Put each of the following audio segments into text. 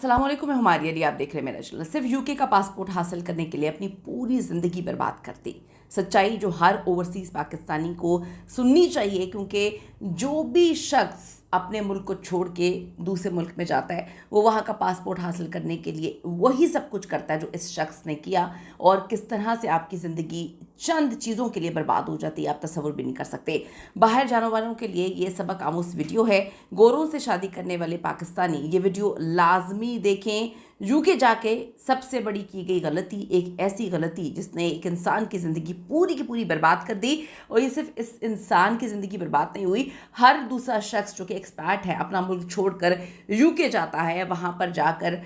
अस्सलाम वालेकुम, मैं हमारी अली, आप देख रहे हैं मेरा चैनल। सिर्फ यूके का पासपोर्ट हासिल करने के लिए अपनी पूरी ज़िंदगी बर्बाद कर दी। सच्चाई जो हर ओवरसीज़ पाकिस्तानी को सुननी चाहिए, क्योंकि जो भी शख्स अपने मुल्क को छोड़ के दूसरे मुल्क में जाता है वो वहाँ का पासपोर्ट हासिल करने के लिए वही सब कुछ करता है जो इस शख्स ने किया, और किस तरह से आपकी ज़िंदगी चंद चीज़ों के लिए बर्बाद हो जाती है आप तसव्वुर भी नहीं कर सकते। बाहर जाने वालों के लिए ये सबक आमूज वीडियो है। गोरों से शादी करने वाले पाकिस्तानी ये वीडियो लाजमी देखें। यूके जाके सबसे बड़ी की गई गलती, एक ऐसी गलती जिसने एक इंसान की ज़िंदगी पूरी की पूरी बर्बाद कर दी। और ये सिर्फ इस इंसान की ज़िंदगी बर्बाद नहीं हुई, हर दूसरा शख्स जो कि एक्सपैट है अपना मुल्क छोड़कर यूके जाता है, वहाँ पर जाकर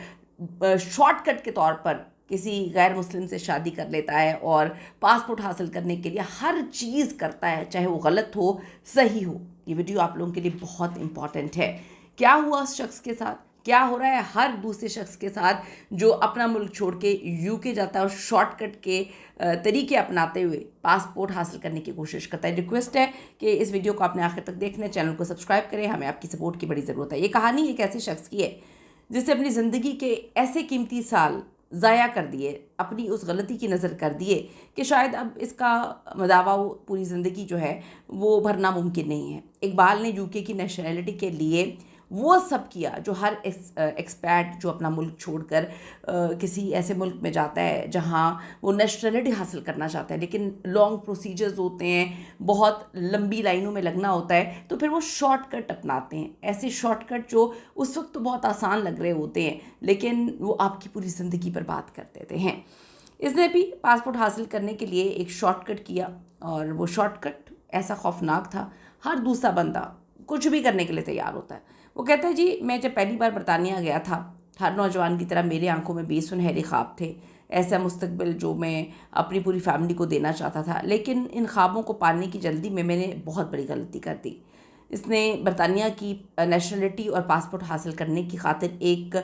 शॉर्टकट के तौर पर किसी गैर मुस्लिम से शादी कर लेता है और पासपोर्ट हासिल करने के लिए हर चीज़ करता है, चाहे वो गलत हो सही हो। ये वीडियो आप लोगों के लिए बहुत इंपॉर्टेंट है। क्या हुआ उस शख्स के साथ, क्या हो रहा है हर दूसरे शख्स के साथ जो अपना मुल्क छोड़ के यूके जाता है और शॉर्टकट के तरीके अपनाते हुए पासपोर्ट हासिल करने की कोशिश करता है। रिक्वेस्ट है कि इस वीडियो को आपने आखिर तक देखना, चैनल को सब्सक्राइब करें, हमें आपकी सपोर्ट की बड़ी ज़रूरत है। ये कहानी एक ऐसे शख्स की है जिससे अपनी ज़िंदगी के ऐसे कीमती साल ज़ाया कर दिए, अपनी उस गलती की नज़र कर दिए कि शायद अब इसका दावा पूरी ज़िंदगी जो है वो भरना मुमकिन नहीं है। इकबाल ने यूके की नेशनैलिटी के लिए वो सब किया जो हर एक्सपैट जो अपना मुल्क छोड़कर किसी ऐसे मुल्क में जाता है जहाँ वो नेशनैलिटी हासिल करना चाहता है, लेकिन लॉन्ग प्रोसीजर्स होते हैं, बहुत लंबी लाइनों में लगना होता है, तो फिर वो शॉर्टकट अपनाते हैं। ऐसे शॉर्टकट जो उस वक्त तो बहुत आसान लग रहे होते हैं, लेकिन वो आपकी पूरी ज़िंदगी बर्बाद कर देते हैं। इसने भी पासपोर्ट हासिल करने के लिए एक शॉर्टकट किया, और वो शॉर्टकट ऐसा खौफनाक था, हर दूसरा बंदा कुछ भी करने के लिए तैयार होता है। वो कहता है जी, मैं जब पहली बार बरतानिया गया था, हर नौजवान की तरह मेरे आंखों में बेसुनहरे ख्वाब थे, ऐसा मुस्तकबिल जो मैं अपनी पूरी फैमिली को देना चाहता था, लेकिन इन ख्वाबों को पाने की जल्दी में मैंने बहुत बड़ी गलती कर दी। इसने बरतानिया की नेशनलिटी और पासपोर्ट हासिल करने की खातिर एक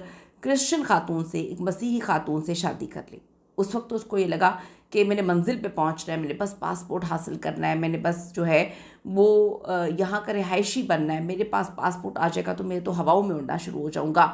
क्रिश्चियन खातून से, एक मसीही खातून से शादी कर ली। उस वक्त तो उसको ये लगा कि मैंने मंजिल पे पहुंचना है, मैंने बस पासपोर्ट हासिल करना है, मैंने बस जो है वो यहाँ का रिहायशी बनना है, मेरे पास पासपोर्ट आ जाएगा तो मैं तो हवाओं में उड़ना शुरू हो जाऊँगा।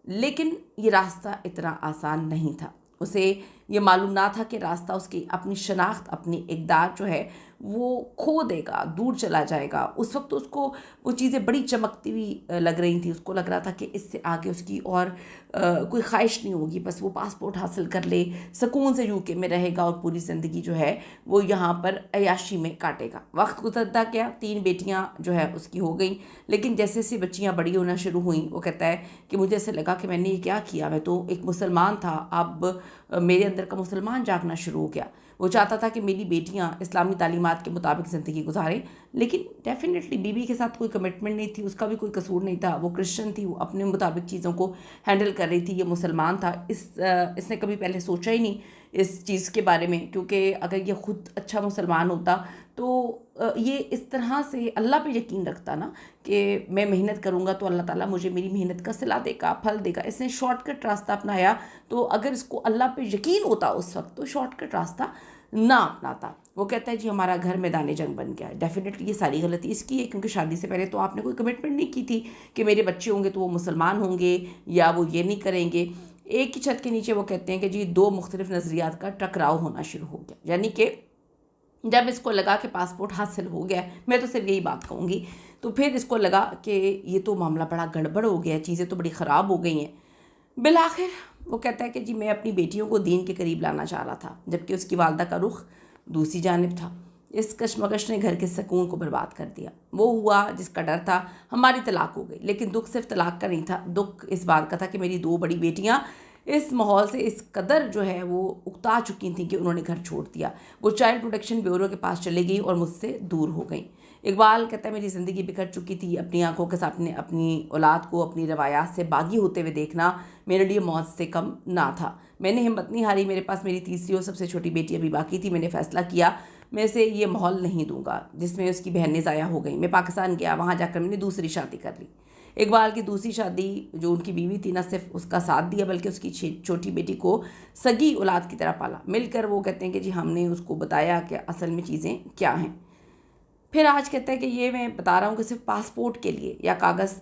लेकिन ये रास्ता इतना आसान नहीं था। उसे ये मालूम ना था कि रास्ता उसकी अपनी शनाख्त, अपनी इक़दार जो है वो खो देगा, दूर चला जाएगा। उस वक्त तो उसको वो चीज़ें बड़ी चमकती हुई लग रही थी। उसको लग रहा था कि इससे आगे उसकी और कोई ख्वाहिश नहीं होगी, बस वो पासपोर्ट हासिल कर ले, सुकून से यूके में रहेगा और पूरी ज़िंदगी जो है वो यहाँ पर अयाशी में काटेगा। वक्त गुजरता गया, 3 बेटियाँ जो है उसकी हो गई, लेकिन जैसे जैसे बच्चियाँ बड़ी होना शुरू हुई, वो कहता है कि मुझे ऐसे लगा कि मैंने ये क्या किया, मैं तो एक मुसलमान था, अब मेरे अंदर का मुसलमान जागना शुरू हो गया। वो चाहता था कि मेरी बेटियां इस्लामी तालीमात के मुताबिक ज़िंदगी गुजारें, लेकिन डेफिनेटली बीवी के साथ कोई कमिटमेंट नहीं थी, उसका भी कोई कसूर नहीं था। वो क्रिश्चियन थी, वो अपने मुताबिक चीज़ों को हैंडल कर रही थी। ये मुसलमान था, इसने कभी पहले सोचा ही नहीं इस चीज़ के बारे में, क्योंकि अगर ये ख़ुद अच्छा मुसलमान होता तो ये इस तरह से अल्लाह पे यकीन रखता ना कि मैं मेहनत करूँगा तो अल्लाह ताला मुझे मेरी मेहनत का सिला देगा, फल देगा। इसने शॉर्टकट रास्ता अपनाया, तो अगर इसको अल्लाह पे यकीन होता उस वक्त तो शॉर्टकट रास्ता ना अपनाता। वो कहता है जी हमारा घर मैदान जंग बन गया। डेफिनेटली ये सारी गलती इसकी है, क्योंकि शादी से पहले तो आपने कोई कमिटमेंट नहीं की थी कि मेरे बच्चे होंगे तो वो मुसलमान होंगे या वो ये नहीं करेंगे। एक ही छत के नीचे वो कहते हैं कि जी 2 मुख्तलिफ नज़रियात का टकराव होना शुरू हो गया। यानी कि जब इसको लगा कि पासपोर्ट हासिल हो गया, मैं तो सिर्फ यही बात कहूँगी, तो फिर इसको लगा कि ये तो मामला बड़ा गड़बड़ हो गया, चीज़ें तो बड़ी ख़राब हो गई हैं। बिलाखिर वो कहता है कि जी मैं अपनी बेटियों को दीन के करीब लाना चाह रहा था, जबकि उसकी वालदा का रुख दूसरी जानिब था। इस कशमकश ने घर के सुकून को बर्बाद कर दिया। वो हुआ जिसका डर था, हमारी तलाक हो गई। लेकिन दुख सिर्फ तलाक का नहीं था, दुख इस बात का था कि मेरी 2 बड़ी बेटियाँ इस माहौल से इस कदर जो है वो उकता चुकी थी कि उन्होंने घर छोड़ दिया। वो चाइल्ड प्रोटेक्शन ब्यूरो के पास चली गई और मुझसे दूर हो गई। इकबाल कहता है मेरी ज़िंदगी बिखर चुकी थी, अपनी आंखों के सामने अपनी औलाद को अपनी रवायात से बागी होते हुए देखना मेरे लिए मौत से कम ना था। मैंने हिम्मत नहीं हारी, मेरे पास मेरी तीसरी और सबसे छोटी बेटी अभी बाकी थी। मैंने फ़ैसला किया मैं इसे ये माहौल नहीं दूंगा जिसमें उसकी बहनें ज़ाया हो गई। मैं पाकिस्तान गया, वहाँ जाकर मैंने दूसरी शादी कर ली। इकबाल की दूसरी शादी जो उनकी बीवी थी, न सिर्फ उसका साथ दिया बल्कि उसकी छोटी बेटी को सगी औलाद की तरह पाला। मिलकर वो कहते हैं कि जी हमने उसको बताया कि असल में चीज़ें क्या हैं। फिर आज कहता है कि ये मैं बता रहा हूँ कि सिर्फ पासपोर्ट के लिए या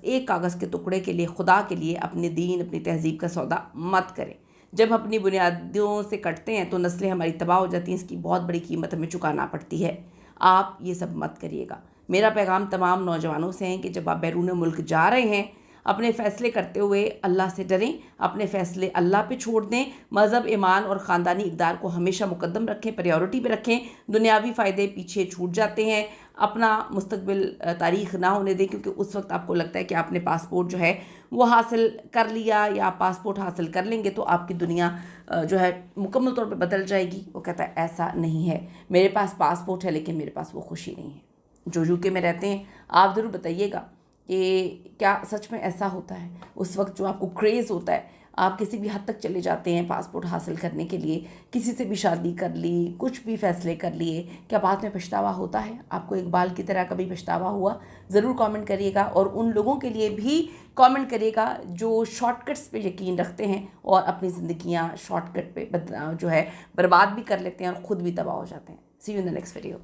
एक कागज़ के टुकड़े के लिए, खुदा के लिए अपने दीन, अपनी तहज़ीब का सौदा मत करें। जब अपनी बुनियादों से कटते हैं तो नस्लें हमारी तबाह हो जाती हैं, इसकी बहुत बड़ी कीमत हमें चुकाना पड़ती है। आप ये सब मत करिएगा। मेरा पैगाम तमाम नौजवानों से है कि जब आप बैरून मुल्क जा रहे हैं, अपने फ़ैसले करते हुए अल्लाह से डरें, अपने फ़ैसले अल्लाह पे छोड़ दें, मज़हब, ईमान और ख़ानदानी इक़दार को हमेशा मुक़द्दम रखें, प्रायोरिटी पे रखें। दुनियावी फ़ायदे पीछे छूट जाते हैं। अपना मुस्तक़बिल तारीख़ ना होने दें, क्योंकि उस वक्त आपको लगता है कि आपने पासपोर्ट जो है वो हासिल कर लिया या आप पासपोर्ट हासिल कर लेंगे तो आपकी दुनिया जो है मुकम्मल तौर पे बदल जाएगी। वो कहता है ऐसा नहीं है, मेरे पास पासपोर्ट है लेकिन मेरे पास वो खुशी नहीं है। जो यूके में रहते हैं, आप ज़रूर बताइएगा कि क्या सच में ऐसा होता है। उस वक्त जो आपको क्रेज़ होता है, आप किसी भी हद तक चले जाते हैं पासपोर्ट हासिल करने के लिए, किसी से भी शादी कर ली, कुछ भी फ़ैसले कर लिए, क्या बाद में पछतावा होता है? आपको इकबाल की तरह कभी पछतावा हुआ? ज़रूर कमेंट करिएगा। और उन लोगों के लिए भी कमेंट करिएगा जो शॉर्टकट्स पे यकीन रखते हैं और अपनी ज़िंदगियाँ शॉर्टकट पे जो है बर्बाद भी कर लेते हैं और ख़ुद भी तबाह हो जाते हैं। See you in the next video.